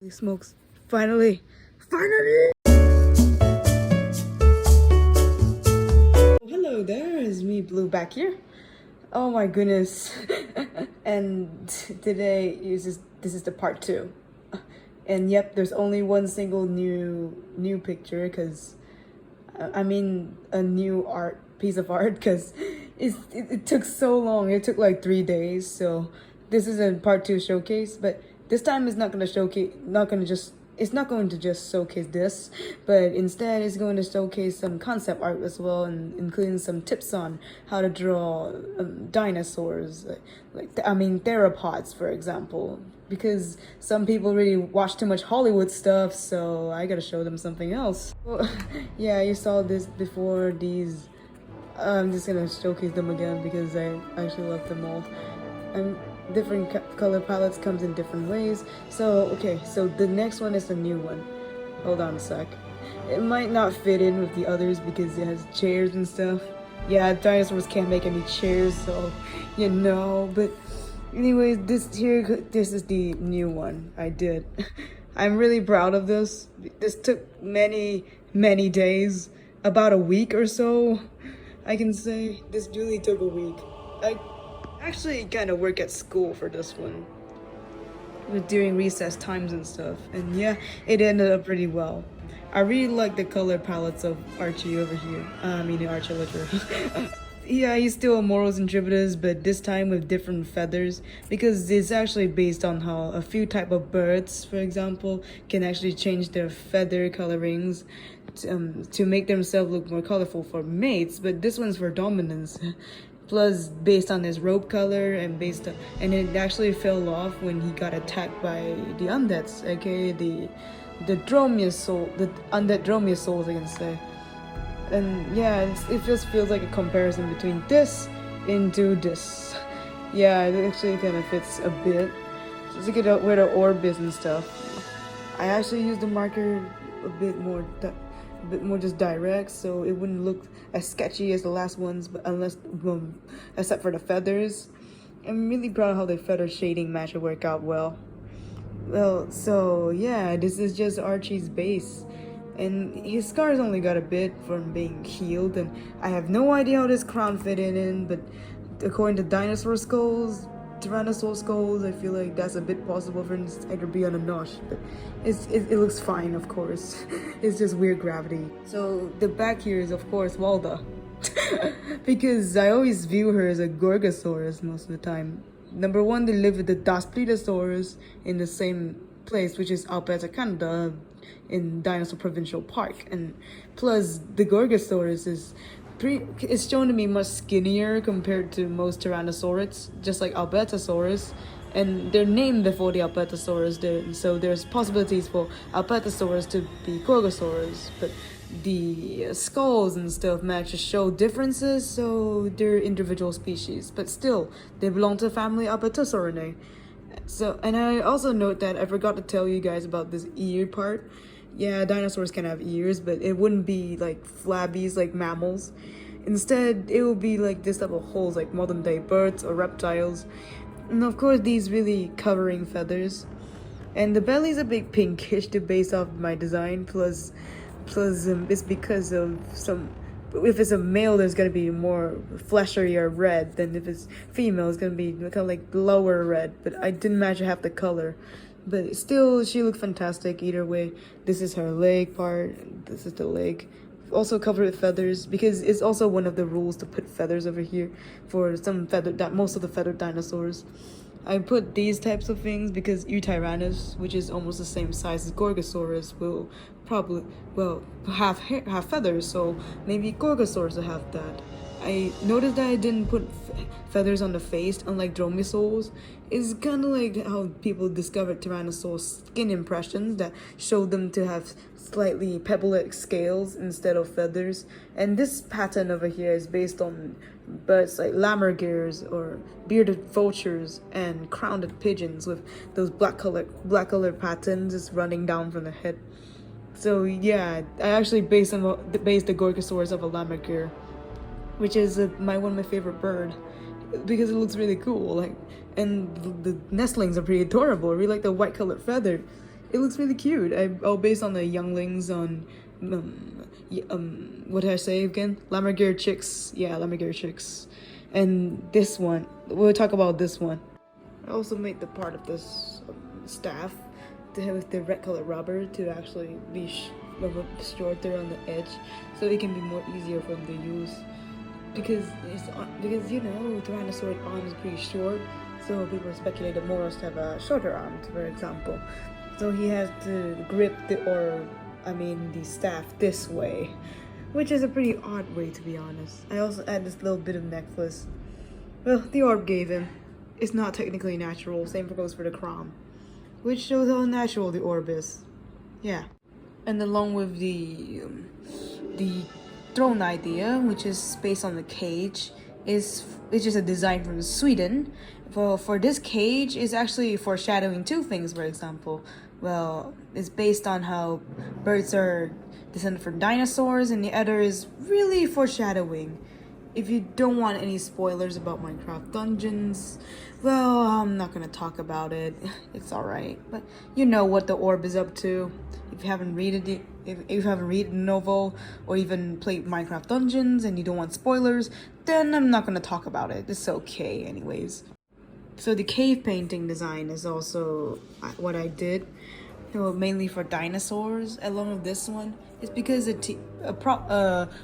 Holy smokes. Finally! Finally! Hello there, it's me, Blue, back here. Oh my goodness. And today this is the part 2. And yep, there's only one single new picture because I mean a new piece of art because it took so long. It took like 3 days. So this is a part 2 showcase, but this time it's not going to showcase, it's not going to just showcase this, but instead it's going to showcase some concept art as well, and including some tips on how to draw dinosaurs, I mean theropods, for example, because some people really watch too much Hollywood stuff, so I gotta show them something else. Well, yeah, you saw this before. These, I'm just gonna showcase them again because I actually love them all. Different color palettes comes in different ways. So okay, so the next one is a new one. Hold on a sec. It might not fit in with the others because it has chairs and stuff. Yeah, dinosaurs can't make any chairs, so you know. But anyways, this is the new one I did. I'm really proud of this. This took many days, about a week or so. I can say this really took a week. I actually kind of work at school for this one, with during recess times and stuff, and yeah, it ended up pretty well. I really like the color palettes of Archie over here. I mean the Arch Illager. Yeah, he's still Morals and Tributers, but this time with different feathers, because it's actually based on how a few type of birds, for example, can actually change their feather colorings to make themselves look more colorful for mates, but this one's for dominance. Plus, based on his robe color and and it actually fell off when he got attacked by the undeads, aka the undead dromaeosaurs, I can say. And yeah, it just feels like a comparison between this into this. Yeah, it actually kind of fits a bit. Just look at where the orb is and stuff. I actually used the marker a bit more just direct, so it wouldn't look as sketchy as the last ones, but except for the feathers. I'm really proud of how the feather shading match will work out well. Well, so yeah, this is just Archie's base, and his scars only got a bit from being healed, and I have no idea how this crown fit in, but according to dinosaur skulls, Tyrannosaur skulls, I feel like that's a bit possible for it to be on a notch, but it looks fine, of course. It's just weird gravity. So the back here is of course Walda, because I always view her as a Gorgosaurus most of the time. Number one, they live with the Daspletosaurus in the same place, which is Alberta, Canada, in Dinosaur Provincial Park, and plus the Gorgosaurus is it's shown to be much skinnier compared to most Tyrannosaurids, just like Albertosaurus, and they're named before the Albertosaurus, so there's possibilities for Albertosaurus to be Gorgosaurus, but the skulls and stuff match to show differences, so they're individual species, but still, they belong to the family Albertosaurinae. So, and I also note that I forgot to tell you guys about this ear part. Yeah, dinosaurs can have ears, but it wouldn't be like flabbies like mammals. Instead, it will be like this type of holes like modern day birds or reptiles. And of course, these really covering feathers. And the belly's a bit pinkish to base off my design, plus it's because of if it's a male, there's gonna be more fleshy or red, than if it's female, it's gonna be kind of like lower red, but I didn't match half the color. But still, she looked fantastic either way. This is her leg part, this is the leg. Also covered with feathers, because it's also one of the rules to put feathers over here for most of the feathered dinosaurs. I put these types of things because Eutyrannus, which is almost the same size as Gorgosaurus, will probably, have feathers, so maybe Gorgosaurus will have that. I noticed that I didn't put feathers on the face, unlike dromaeosaurs. It's kind of like how people discovered Tyrannosaurus skin impressions that showed them to have slightly pebble-like scales instead of feathers. And this pattern over here is based on birds like lammergeiers or bearded vultures and crowned pigeons with those black colored patterns just running down from the head. So yeah, I actually based the Gorgosaurus of a lammergeier, which is one of my favorite bird, because it looks really cool. And the nestlings are pretty adorable. I really like the white colored feather. it looks really cute. Based on the younglings on what did I say again? Lammergeier chicks. Yeah, Lammergeier chicks. And this one, we'll talk about this one. I also made the part of this staff to have the red color rubber to actually be shorter on the edge, so it can be more easier for them to use. Because you know, Tyrannosaur's arm is pretty short, so people speculate that Moros have a shorter arms, for example. So he has to grip the staff this way, which is a pretty odd way, to be honest. I also add this little bit of necklace. Well, the orb gave him. It's not technically natural. Same goes for the crown, which shows how natural the orb is. Yeah, and along with the throne idea, which is based on the cage, is just a design from Sweden. For this cage is actually foreshadowing two things. For example, well, it's based on how birds are descended from dinosaurs, and the other is really foreshadowing. If you don't want any spoilers about Minecraft Dungeons, well, I'm not gonna talk about it. It's alright, but you know what the orb is up to. If you haven't read it, if you haven't read the novel or even played Minecraft Dungeons and you don't want spoilers, then I'm not gonna talk about it. It's okay, anyways. So the cave painting design is also what I did, mainly for dinosaurs. Along with this one, it's because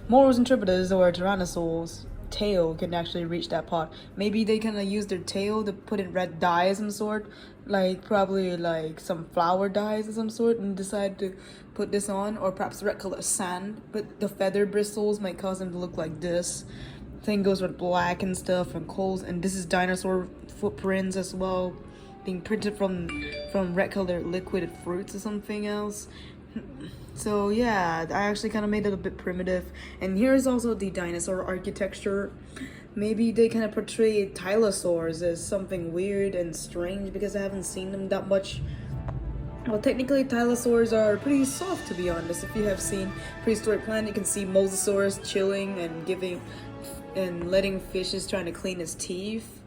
Moros interpreters or Tyrannosaur's tail can actually reach that part. Maybe they kind of use their tail to put in red dye of some sort, probably some flower dyes of some sort, and decide to put this on, or perhaps red color sand, but the feather bristles might cause them to look like this. Thing goes with black and stuff and coals, and this is dinosaur footprints as well, being printed from red colored liquid fruits or something else. So yeah, I actually kind of made it a bit primitive. And here's also the dinosaur architecture. Maybe they kind of portray Tylosaurs as something weird and strange because I haven't seen them that much. Well, technically Tylosaurs are pretty soft, to be honest. If you have seen Prehistoric Planet, you can see Mosasaurus chilling and letting fishes trying to clean his teeth,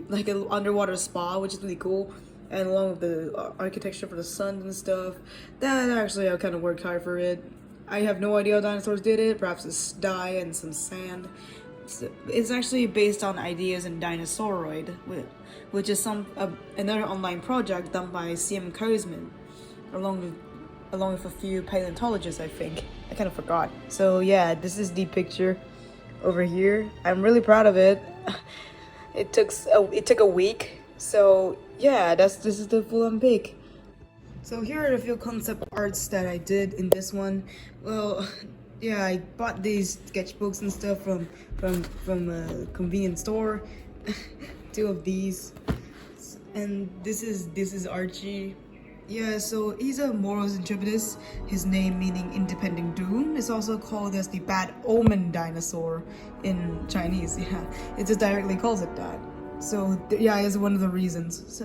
like an underwater spa, which is really cool. And along with the architecture for the sun and stuff, that actually I kind of worked hard for it. I have no idea how dinosaurs did it. Perhaps it's dye and some sand. It's actually based on ideas in Dinosauroid, which is another online project done by CM Kurzman, along with a few paleontologists, I think. I kind of forgot. So yeah, this is the picture over here. I'm really proud of it. It took a week. So yeah, this is the full-on pic. So here are the few concept arts that I did in this one. Well, yeah, I bought these sketchbooks and stuff from a convenience store. Two of these, and this is Archie. Yeah, so he's a Moros Intrepidus. His name meaning independent doom is also called as the bad omen dinosaur in Chinese. Yeah, it just directly calls it that. So yeah, it's one of the reasons.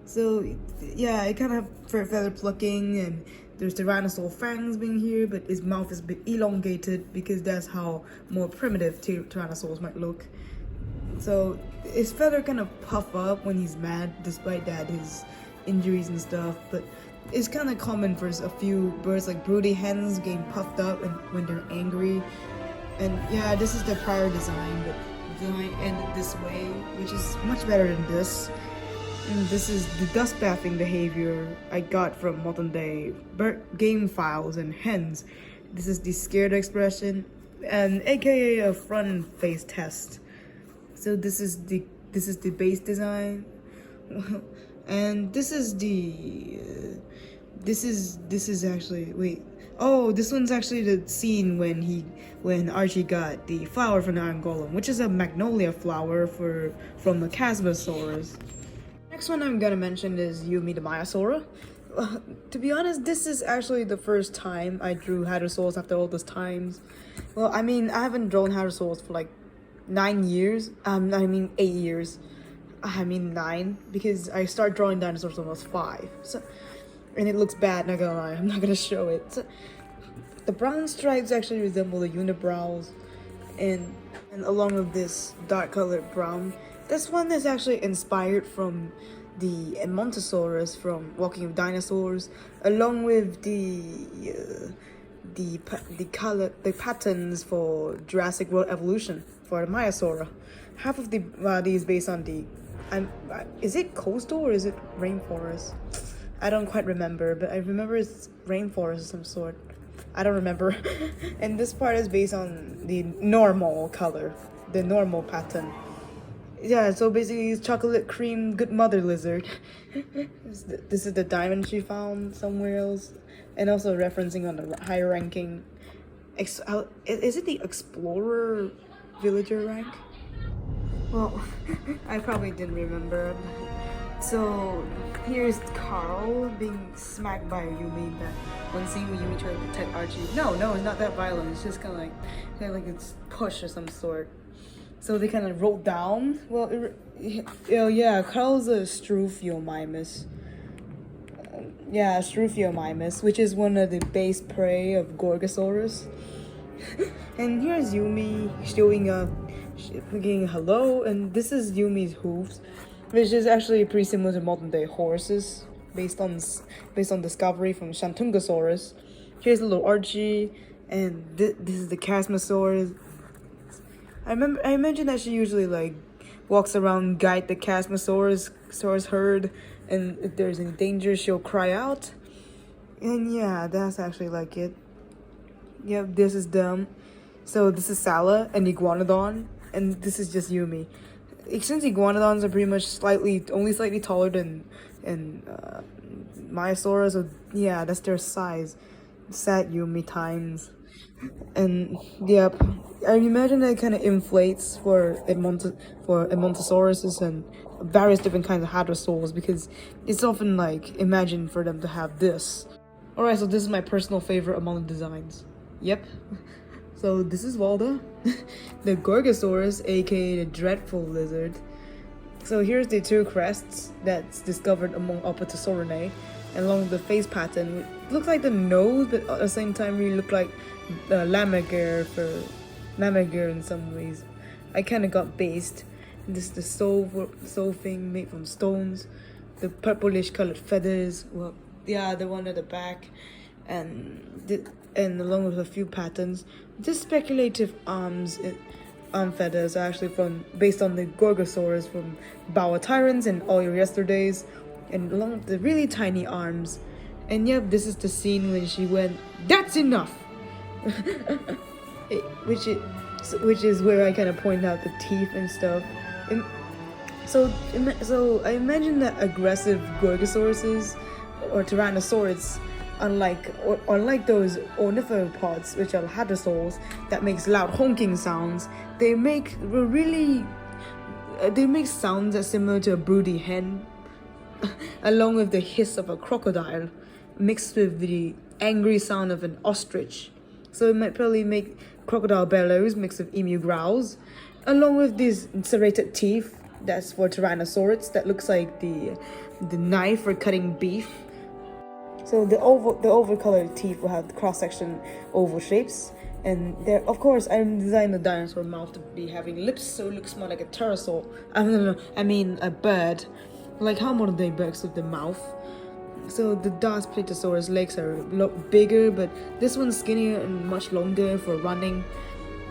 So yeah, it kind of have feather plucking, and there's tyrannosaur fangs being here, but his mouth is a bit elongated because that's how more primitive tyrannosaurs might look. So his feather kind of puff up when he's mad, despite that his injuries and stuff. But it's kind of common for a few birds like broody hens getting puffed up and when they're angry. And yeah, this is the prior design, but the design ended this way, which is much better than this. And this is the dust bathing behavior I got from modern day game files and hens. This is the scared expression, and aka a front face test. So this is the base design, and this is actually, wait. Oh, this one's actually the scene when Archie got the flower from the Iron Golem, which is a magnolia flower from the Chasmosaurus. Next one I'm gonna mention is Yumi the Maiasaura. To be honest, this is actually the first time I drew Hadrosaurs after all those times. Well, I mean, I haven't drawn Hadrosaurs for like 9 years. 8 years. 9, because I started drawing dinosaurs when I was 5. So, and it looks bad, not gonna lie. I'm not gonna show it. So, the brown stripes actually resemble the unibrows, and along with this dark colored brown. This one is actually inspired from the Edmontosaurus from Walking with Dinosaurs, along with the patterns for Jurassic World Evolution for the Maiasaura. Half of the body is based on the is it coastal or is it rainforest? I don't quite remember, but I remember it's rainforest of some sort. I don't remember. And this part is based on the normal color, the normal pattern. Yeah, so basically it's chocolate cream good mother lizard. This is the diamond she found somewhere else. And also referencing on the high ranking. Is it the explorer villager rank? Well, I probably didn't remember. So here's Carl being smacked by Yumi. That one scene where Yumi tried to protect Archie. No, it's not that violent. It's just kind of like it's push or some sort. So they kind of rolled down. Well, yeah, Carl's a Struthiomimus. Yeah, Struthiomimus, which is one of the base prey of Gorgosaurus. And here's Yumi showing up, giving hello, and this is Yumi's hooves, which is actually pretty similar to modern day horses, based on discovery from Shantungosaurus. Here's little Archie, and this is the Chasmosaurus. I imagine that she usually like walks around, guide the Chasmosaurus herd, and if there's any danger, she'll cry out. And yeah, that's actually like it. Yep, this is them. So this is Salah and Iguanodon, and this is just Yumi. Since Iguanodons are pretty much only slightly taller than Maiasaura, so yeah, that's their size. Sad Yumi times. And yep, I imagine that it kind of inflates for Edmontosauruses and various different kinds of hadrosaurs, because it's often like imagined for them to have this. Alright, so this is my personal favorite among the designs. Yep. So this is Walda, the Gorgosaurus, aka the Dreadful Lizard. So here's the two crests that's discovered among Opatosaurinae, and along with the face pattern, it looks like the nose, but at the same time really look like the Lammergeier in some ways. I kind of got based. This is the soul thing made from stones, the purplish colored feathers. Well, yeah, the one at the back, and along with a few patterns. This speculative arm feathers are actually based on the Gorgosaurus from Bower Tyrants and All Your Yesterdays, and along with the really tiny arms. And yep, this is the scene when she went, "That's enough!" which is where I kind of point out the teeth and stuff. So I imagine that aggressive Gorgosauruses or Tyrannosaurids, unlike those ornithopods, which are hadrosaurs that makes loud honking sounds, they make sounds that's similar to a broody hen, along with the hiss of a crocodile, mixed with the angry sound of an ostrich. So it might probably make crocodile bellows mixed with emu growls, along with these serrated teeth. That's for Tyrannosaurids. That looks like the knife for cutting beef. So the oval colored teeth will have the cross-section oval shapes, and there, of course, I designed the dinosaur mouth to be having lips, so it looks more like a pterosaur. I mean a bird, like how modern day birds with the mouth. So the Daspletosaurus legs are a lot bigger, but this one's skinnier and much longer for running.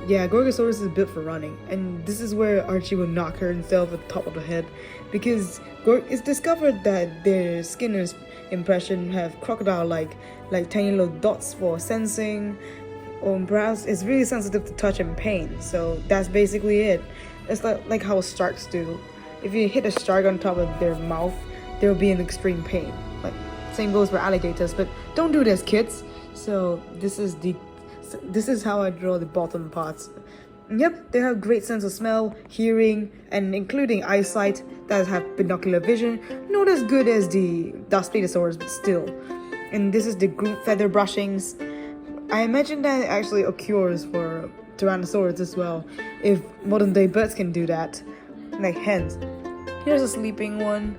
Yeah, Gorgosaurus is built for running, and this is where Archie will knock her himself at the top of the head, because it's discovered that their skinner's impression have crocodile-like tiny little dots for sensing, or perhaps it's really sensitive to touch and pain. So that's basically it. It's like how sharks do. If you hit a shark on top of their mouth, they'll be in extreme pain. Like same goes for alligators, but don't do this, kids. So this is how I draw the bottom parts. Yep, they have great sense of smell, hearing, and including eyesight that have binocular vision. Not as good as the Daspletosaurus, but still. And this is the group feather brushings. I imagine that it actually occurs for Tyrannosaurus as well, if modern day birds can do that, like hens. Here's a sleeping one.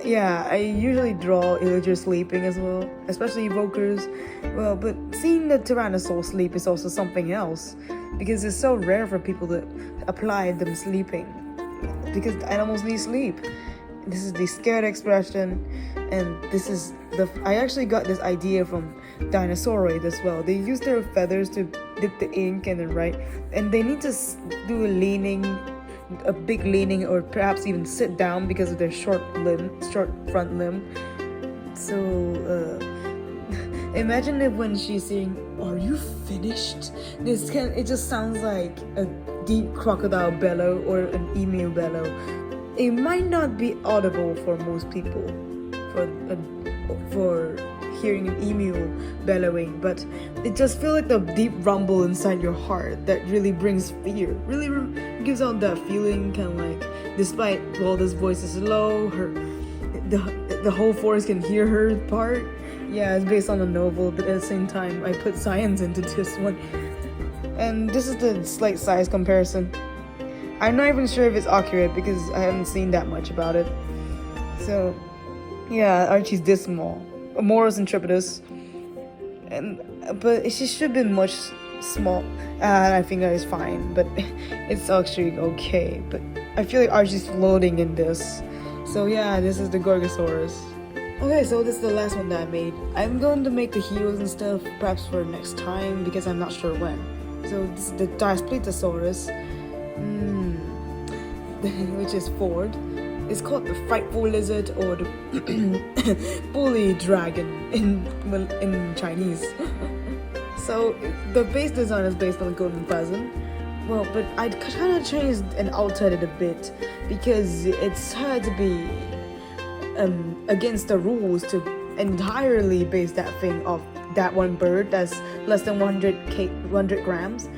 Yeah, I usually draw Illager sleeping as well, especially evokers. Well, but seeing the Tyrannosaur sleep is also something else, because it's so rare for people to apply them sleeping, because animals need sleep. This is the scared expression, and this is I actually got this idea from Dinosaur AU as well. They use their feathers to dip the ink and then write, and they need to do a big leaning, or perhaps even sit down because of their short front limb. So imagine it when she's saying, "Are you finished?" It just sounds like a deep crocodile bellow or an emu bellow. It might not be audible for most people for hearing an emu bellowing, but it just feels like the deep rumble inside your heart that really brings fear. Really gives out that feeling, kind of like, despite Walda's voice is low, the whole forest can hear her part. Yeah, it's based on a novel, but at the same time, I put science into this one. And this is the slight size comparison. I'm not even sure if it's accurate because I haven't seen that much about it. So, yeah, Archie's this small. Amoros intrepidus. But she should be much small. I think that is fine, but it's actually okay. But I feel like Archie's floating in this. So yeah, this is the Gorgosaurus. Okay, so this is the last one that I made. I'm going to make the heels and stuff perhaps for next time because I'm not sure when. So this is the Dinosaurus. Which is Ford. It's called the frightful lizard or the bully dragon in Chinese. So the base design is based on the golden pheasant. Well, but I kind of changed and altered it a bit because it's had to be against the rules to entirely base that thing off that one bird that's less than 100 grams.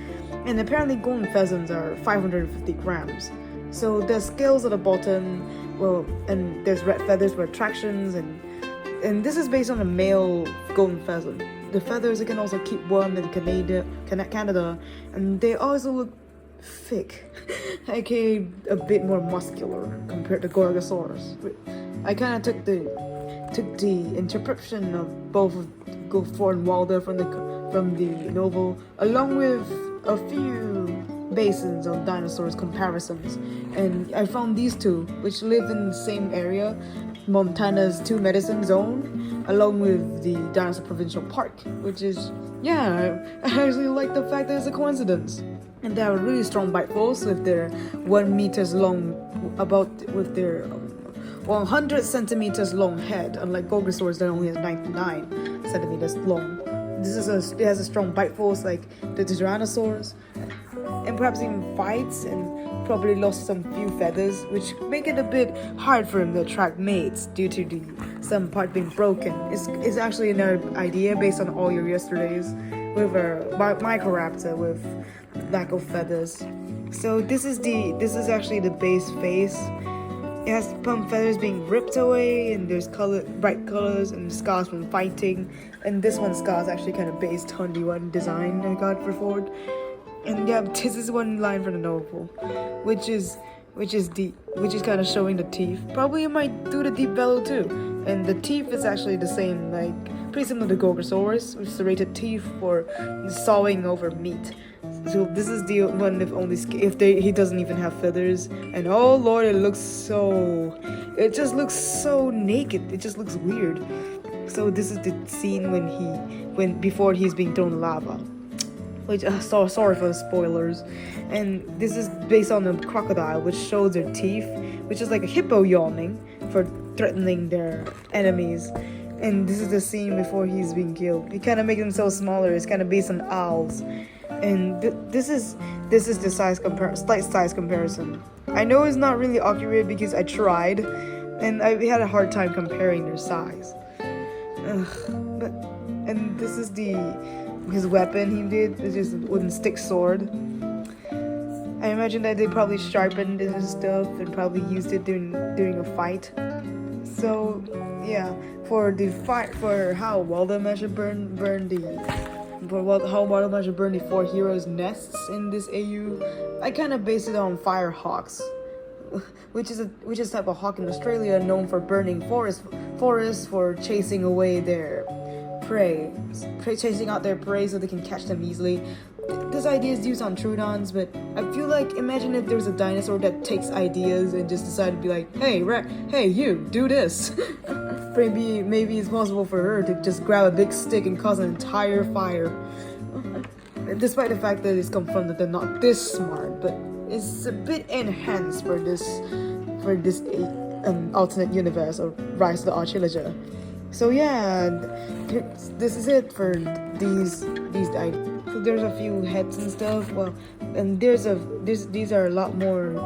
And apparently golden pheasants are 550 grams. So the scales at the bottom, well, and there's red feathers for attractions, and this is based on a male golden pheasant. The feathers can also keep warm in Canada, and they also look thick, aka a bit more muscular compared to Gorgosaurus. I kind of took the interpretation of both of Ford and Walda from the novel, along with a few basins on dinosaurs comparisons, and I found these two, which live in the same area, Montana's Two Medicine Zone, along with the Dinosaur Provincial Park, which is, yeah, I actually like the fact that it's a coincidence. And they have really strong bite force with their 1 meters long, with their 100 centimeters long head, unlike Gorgosaurus that only has 99 centimeters long. It has a strong bite force like the Tyrannosaurus, and perhaps even fights, and probably lost some few feathers, which make it a bit hard for him to attract mates due to some part being broken. It's actually another idea based on all your yesterdays with a Microraptor with lack of feathers. So this is actually the base face. It has some feathers being ripped away, and there's bright colors and scars from fighting. And this one's scar is actually kind of based on the one design I got for Ford. And yeah, this is one line from the novel, which is kind of showing the teeth. Probably it might do the deep bellow too. And the teeth is actually the same, like pretty similar to Gorgosaurus, with serrated teeth for sawing over meat. So this is the one he doesn't even have feathers. And oh lord, it just looks so naked. It just looks weird. So this is the scene before he's being thrown in lava. Which sorry for the spoilers. And this is based on a crocodile, which shows their teeth, which is like a hippo yawning for threatening their enemies. And this is the scene before he's being killed. He kind of makes himself smaller. It's kind of based on owls. And this is the slight size comparison. I know it's not really accurate because I tried, and I had a hard time comparing their size. And this is his weapon he did, which is a wooden stick sword. I imagine that they probably sharpened it and stuff and probably used it during a fight. So yeah, for how Walda managed to burn the 4 heroes' nests in this AU, I kind of based it on fire hawks, which is a type of hawk in Australia known for burning forests for chasing away their prey, chasing out their prey so they can catch them easily. this idea is used on Troodons, but I feel like, imagine if there's a dinosaur that takes ideas and just decided to be like, hey you, do this. Maybe it's possible for her to just grab a big stick and cause an entire fire. Despite the fact that it's confirmed that they're not this smart, but it's a bit enhanced for this alternate universe of Rise of the Arch Illager. So yeah, this is it for these ideas. So there's a few heads and stuff. Well, and these are a lot more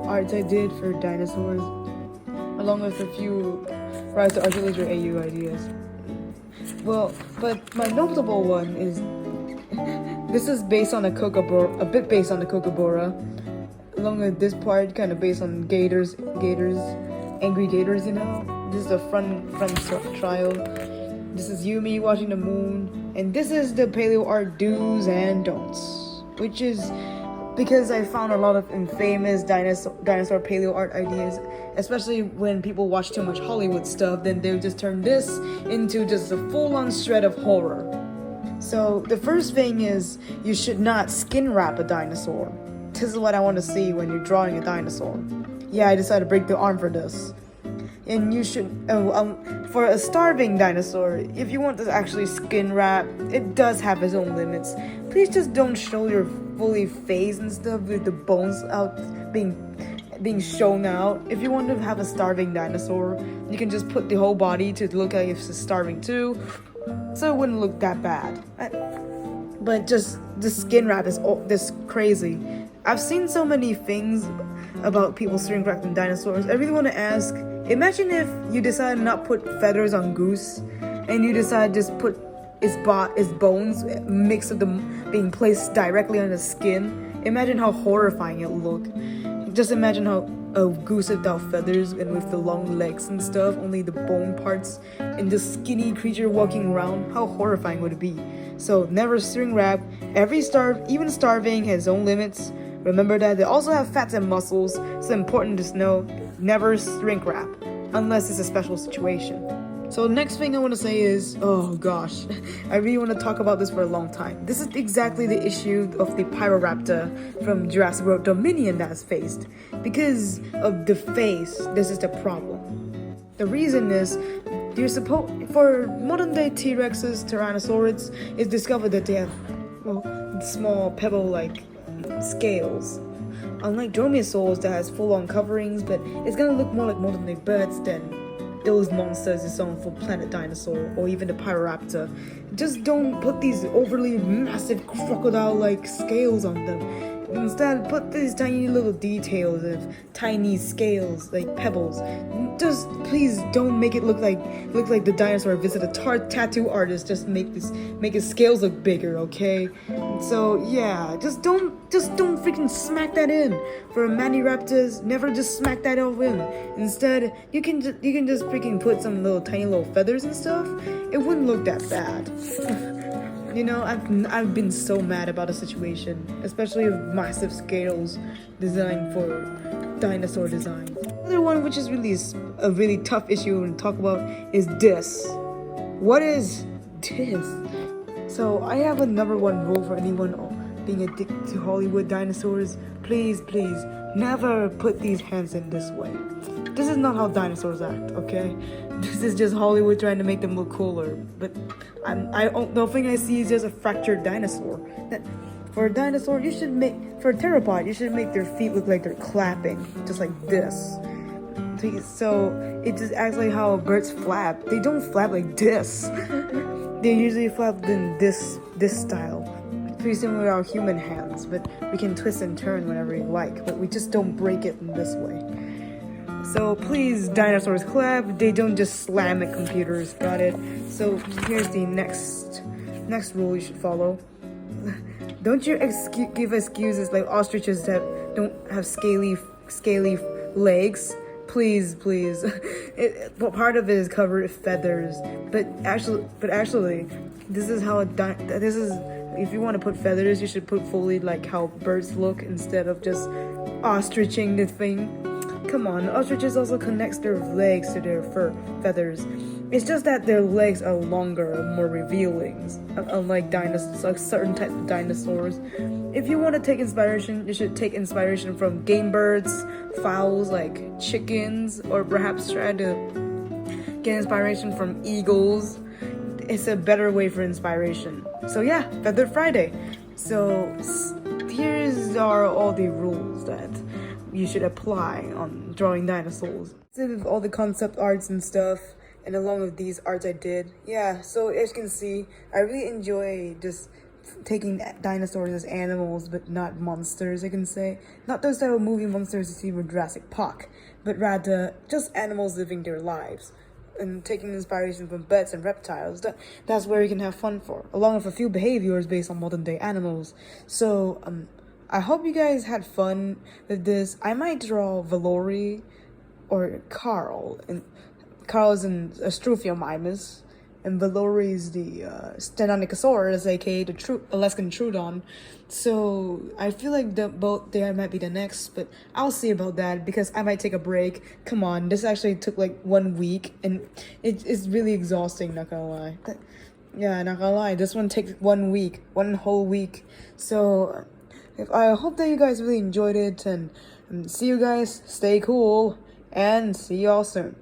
arts I did for dinosaurs, along with a few Rise of the Arch Illager AU ideas. Well, but my notable one is this is based on a bit based on the Kookaburra, along with this part kind of based on gators, angry gators, you know. This is the front trial. This is Yumi watching the moon, and this is the paleoart do's and don'ts, which is because I found a lot of infamous dinosaur paleoart ideas, especially when people watch too much Hollywood stuff, then they'll just turn this into just a full-on shred of horror. So the first thing is you should not skin wrap a dinosaur. This is what I want to see when you're drawing a dinosaur. Yeah, I decided to break the arm for this. And you should, for a starving dinosaur, if you want to actually skin wrap, it does have its own limits. Please just don't show your fully face and stuff with the bones out being shown out. If you want to have a starving dinosaur, you can just put the whole body to look like if it's starving too, so it wouldn't look that bad. But just the skin wrap is this crazy. I've seen so many things about people skin wrapping dinosaurs. I really want to ask, imagine if you decide not put feathers on Goose, and you decide just put its bones mixed with them being placed directly on the skin. Imagine how horrifying it would look. Just imagine how a goose without feathers and with the long legs and stuff, only the bone parts, and the skinny creature walking around. How horrifying would it be? So never string wrap. Even starving has its own limits. Remember that they also have fats and muscles, so important to know, never shrink wrap, unless it's a special situation. So the next thing I want to say is, oh gosh, I really want to talk about this for a long time. This is exactly the issue of the Pyroraptor from Jurassic World Dominion that's faced. Because of the face, this is the problem. The reason is, for modern day T-Rexes, Tyrannosaurids, it's discovered that they have, small pebble-like scales. Unlike dromaeosaurs that has full-on coverings, but it's gonna look more like modern day birds than those monsters is on for Planet Dinosaur or even the Pyroraptor. Just don't put these overly massive crocodile-like scales on them. Instead, put these tiny little details of tiny scales like pebbles. Just please don't make it look like the dinosaur visited a tattoo artist. Just make his scales look bigger, okay? So yeah, just don't freaking smack that in. For Maniraptors, never just smack that off in. Instead, you can just freaking put some tiny little feathers and stuff. It wouldn't look that bad. You know, I've been so mad about the situation, especially with massive scales designed for dinosaur design. Another one which is really a really tough issue to talk about is this. What is this? So I have a number one rule for anyone being addicted to Hollywood dinosaurs. Please, never put these hands in this way. This is not how dinosaurs act, okay? This is just Hollywood trying to make them look cooler. But the thing I see is just a fractured dinosaur. For a dinosaur, for a theropod, you should make their feet look like they're clapping, just like this. So it just acts like how birds flap. They don't flap like this. They usually flap in this style. Pretty similar to our human hands, but we can twist and turn whenever we like, but we just don't break it in this way. So please, dinosaurs clap, they don't just slam at computers, got it? So here's the next rule you should follow. Don't you give excuses like ostriches that don't have scaly legs. Please. Part of it is covered with feathers, but actually, this is if you want to put feathers, you should put fully like how birds look instead of just ostriching the thing. come on, ostriches also connects their legs to their fur feathers. It's just that their legs are longer and more revealing, unlike dinosaurs, like certain types of dinosaurs. If you want to take inspiration, you should take inspiration from game birds, fowls like chickens, or perhaps try to get inspiration from eagles. It's a better way for inspiration. So yeah, Feather Friday. So here's are all the rules that you should apply on drawing dinosaurs. With all the concept arts and stuff, and along with these arts I did, yeah, so as you can see, I really enjoy just taking dinosaurs as animals, but not monsters, I can say. Not those type of movie monsters you see with Jurassic Park, but rather just animals living their lives. And taking inspiration from birds and reptiles, that's where you can have fun for, along with a few behaviors based on modern day animals. So, I hope you guys had fun with this. I might draw Valori or Carl, and Carl's an Astrophiomymus, and Valori is the Stenonychosaurus, aka the Alaskan Trudon. So I feel like both there might be the next, but I'll see about that because I might take a break. Come on, this actually took like 1 week, and it's really exhausting, not gonna lie. Yeah, not gonna lie, this one takes 1 week, 1 whole week. So I hope that you guys really enjoyed it, and see you guys, stay cool, and see y'all soon.